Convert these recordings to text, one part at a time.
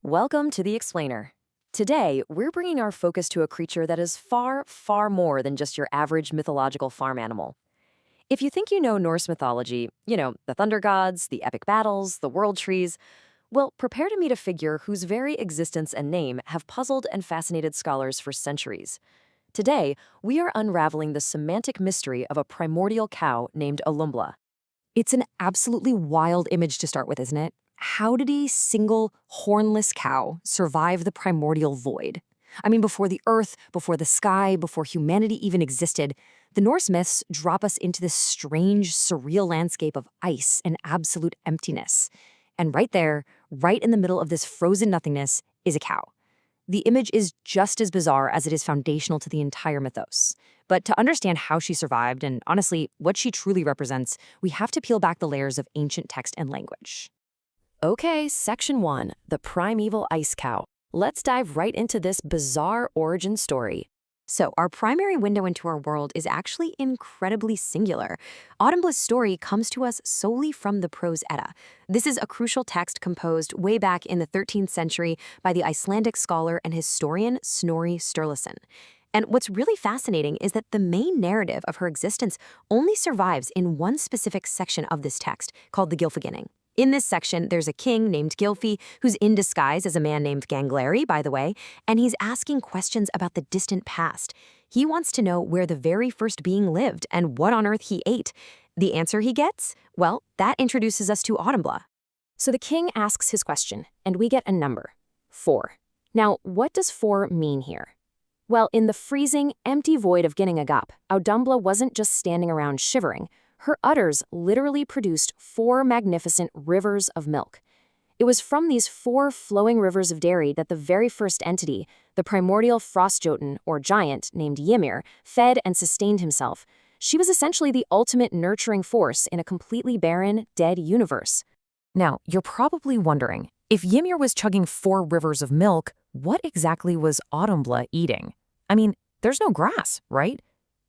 Welcome to The Explainer. Today, we're bringing our focus to a creature that is far, far more than just your average mythological farm animal. If you think you know Norse mythology, the thunder gods, the epic battles, the world trees, well, prepare to meet a figure whose very existence and name have puzzled and fascinated scholars for centuries. Today, we are unraveling the semantic mystery of a primordial cow named Auðumbla. It's an absolutely wild image to start with, isn't it? How did a single hornless cow survive the primordial void? I mean, before the earth, before the sky, before humanity even existed, the Norse myths drop us into this strange, surreal landscape of ice and absolute emptiness. And right there, right in the middle of this frozen nothingness, is a cow. The image is just as bizarre as it is foundational to the entire mythos. But to understand how she survived, and honestly, what she truly represents, we have to peel back the layers of ancient text and language. Okay, Section 1, the primeval ice cow. Let's dive right into this bizarre origin story. So, our primary window into our world is actually incredibly singular. Auðumbla's story comes to us solely from the Prose Edda. This is a crucial text composed way back in the 13th century by the Icelandic scholar and historian Snorri Sturluson. And what's really fascinating is that the main narrative of her existence only survives in one specific section of this text, called the Gylfaginning. In this section, there's a king named Gylfi, who's in disguise as a man named Gangleri, by the way, and he's asking questions about the distant past. He wants to know where the very first being lived and what on earth he ate. The answer he gets? Well, that introduces us to Auðumbla. So the king asks his question, and we get a number, 4. Now, what does 4 mean here? Well, in the freezing, empty void of Ginnungagap, Auðumbla wasn't just standing around shivering. Her udders literally produced 4 magnificent rivers of milk. It was from these 4 flowing rivers of dairy that the very first entity, the primordial frostjotun, or giant, named Ymir, fed and sustained himself. She was essentially the ultimate nurturing force in a completely barren, dead universe. Now, you're probably wondering, if Ymir was chugging 4 rivers of milk, what exactly was Auðumbla eating? I mean, there's no grass, right?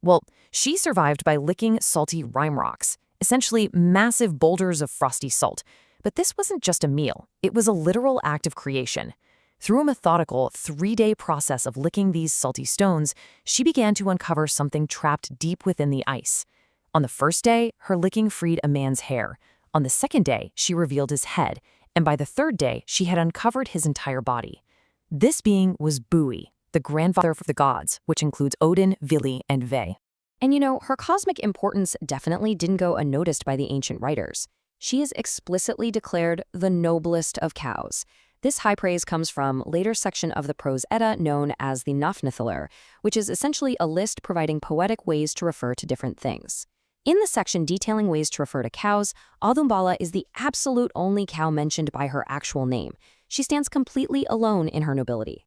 Well, she survived by licking salty rime rocks, essentially massive boulders of frosty salt. But this wasn't just a meal, it was a literal act of creation. Through a methodical 3-day process of licking these salty stones, she began to uncover something trapped deep within the ice. On the first day, her licking freed a man's hair. On the second day, she revealed his head. And by the third day, she had uncovered his entire body. This being was Búri, the grandfather of the gods, which includes Odin, Vili, and Ve. And her cosmic importance definitely didn't go unnoticed by the ancient writers. She is explicitly declared the noblest of cows. This high praise comes from later section of the Prose Edda known as the Nafnithaler, which is essentially a list providing poetic ways to refer to different things. In the section detailing ways to refer to cows, Auðumbla is the absolute only cow mentioned by her actual name. She stands completely alone in her nobility.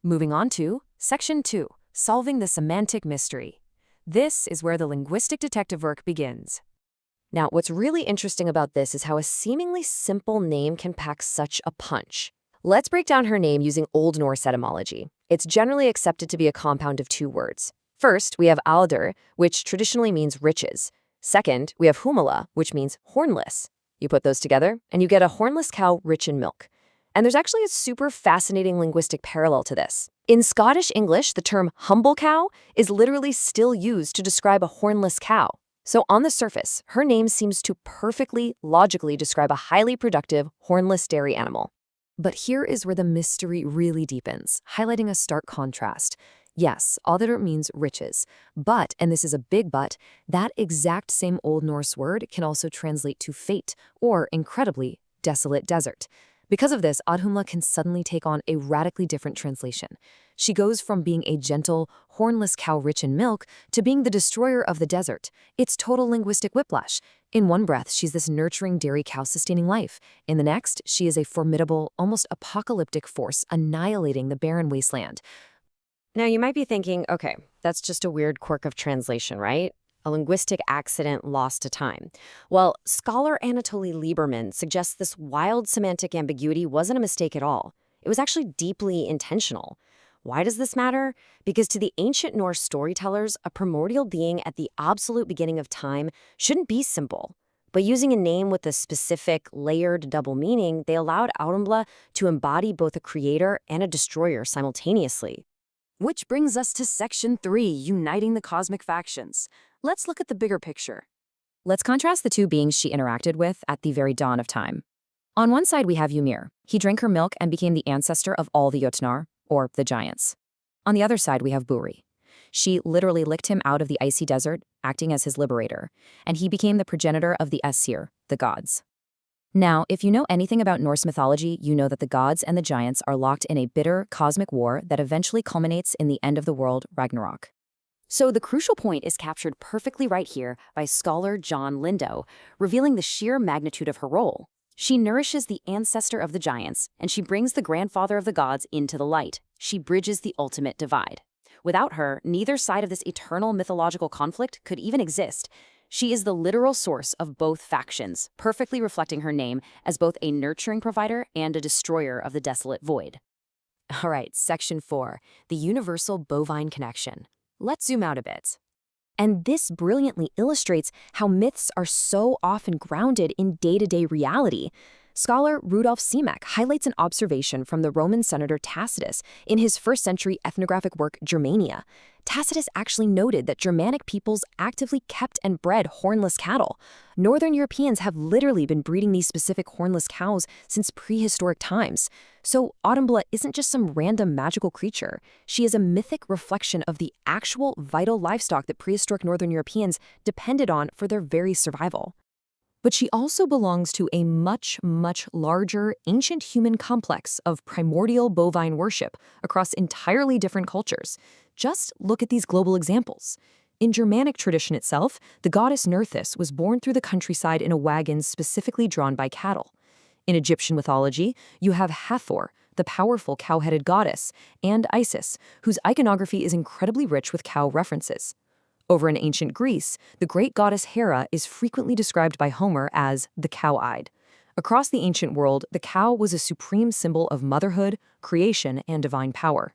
Moving on to Section 2, solving the semantic mystery. This is where the linguistic detective work begins. Now, what's really interesting about this is how a seemingly simple name can pack such a punch. Let's break down her name using Old Norse etymology. It's generally accepted to be a compound of 2 words. First, we have alder, which traditionally means riches. Second, we have humala, which means hornless. You put those together, and you get a hornless cow rich in milk. And there's actually a super fascinating linguistic parallel to this. In Scottish English, the term humble cow is literally still used to describe a hornless cow. So on the surface, her name seems to perfectly, logically describe a highly productive, hornless dairy animal. But here is where the mystery really deepens, highlighting a stark contrast. Yes, Auðr means riches, but, and this is a big but, that exact same Old Norse word can also translate to fate, or, incredibly, desolate desert. Because of this, Auðumbla can suddenly take on a radically different translation. She goes from being a gentle, hornless cow rich in milk to being the destroyer of the desert. It's total linguistic whiplash. In one breath, she's this nurturing dairy cow sustaining life. In the next, she is a formidable, almost apocalyptic force annihilating the barren wasteland. Now, you might be thinking, okay, that's just a weird quirk of translation, right? A linguistic accident lost to time. Well, scholar Anatoly Lieberman suggests this wild semantic ambiguity wasn't a mistake at all. It was actually deeply intentional. Why does this matter? Because to the ancient Norse storytellers, a primordial being at the absolute beginning of time shouldn't be simple, But using a name with a specific, layered double meaning, they allowed Auðumbla to embody both a creator and a destroyer simultaneously. Which brings us to Section 3, uniting the cosmic factions. Let's look at the bigger picture. Let's contrast the two beings she interacted with at the very dawn of time. On one side, we have Ymir. He drank her milk and became the ancestor of all the Jötnar, or the giants. On the other side, we have Búri. She literally licked him out of the icy desert, acting as his liberator, and he became the progenitor of the Æsir, the gods. Now, if you know anything about Norse mythology, you know that the gods and the giants are locked in a bitter cosmic war that eventually culminates in the end of the world, Ragnarok. So the crucial point is captured perfectly right here by scholar John Lindow, revealing the sheer magnitude of her role. She nourishes the ancestor of the giants, and she brings the grandfather of the gods into the light. She bridges the ultimate divide. Without her, neither side of this eternal mythological conflict could even exist. She is the literal source of both factions, perfectly reflecting her name as both a nurturing provider and a destroyer of the desolate void. All right, Section 4, the universal bovine connection. Let's zoom out a bit. And this brilliantly illustrates how myths are so often grounded in day-to-day reality. Scholar Rudolf Simek highlights an observation from the Roman senator Tacitus in his first-century ethnographic work Germania. Tacitus actually noted that Germanic peoples actively kept and bred hornless cattle. Northern Europeans have literally been breeding these specific hornless cows since prehistoric times. So Auðumbla isn't just some random magical creature. She is a mythic reflection of the actual vital livestock that prehistoric Northern Europeans depended on for their very survival. But she also belongs to a much, much larger ancient human complex of primordial bovine worship across entirely different cultures. Just look at these global examples. In Germanic tradition itself, the goddess Nerthus was born through the countryside in a wagon specifically drawn by cattle. In Egyptian mythology, you have Hathor, the powerful cow-headed goddess, and Isis, whose iconography is incredibly rich with cow references. Over in ancient Greece, the great goddess Hera is frequently described by Homer as the cow-eyed. Across the ancient world, the cow was a supreme symbol of motherhood, creation, and divine power.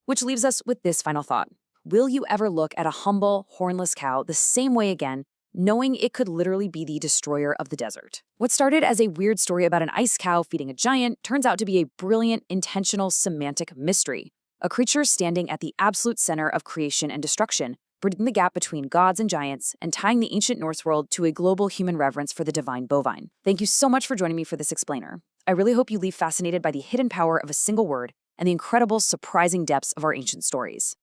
Which leaves us with this final thought. Will you ever look at a humble, hornless cow the same way again, knowing it could literally be the destroyer of the desert? What started as a weird story about an ice cow feeding a giant turns out to be a brilliant, intentional, semantic mystery. A creature standing at the absolute center of creation and destruction, bridging the gap between gods and giants, and tying the ancient Norse world to a global human reverence for the divine bovine. Thank you so much for joining me for this explainer. I really hope you leave fascinated by the hidden power of a single word and the incredible, surprising depths of our ancient stories.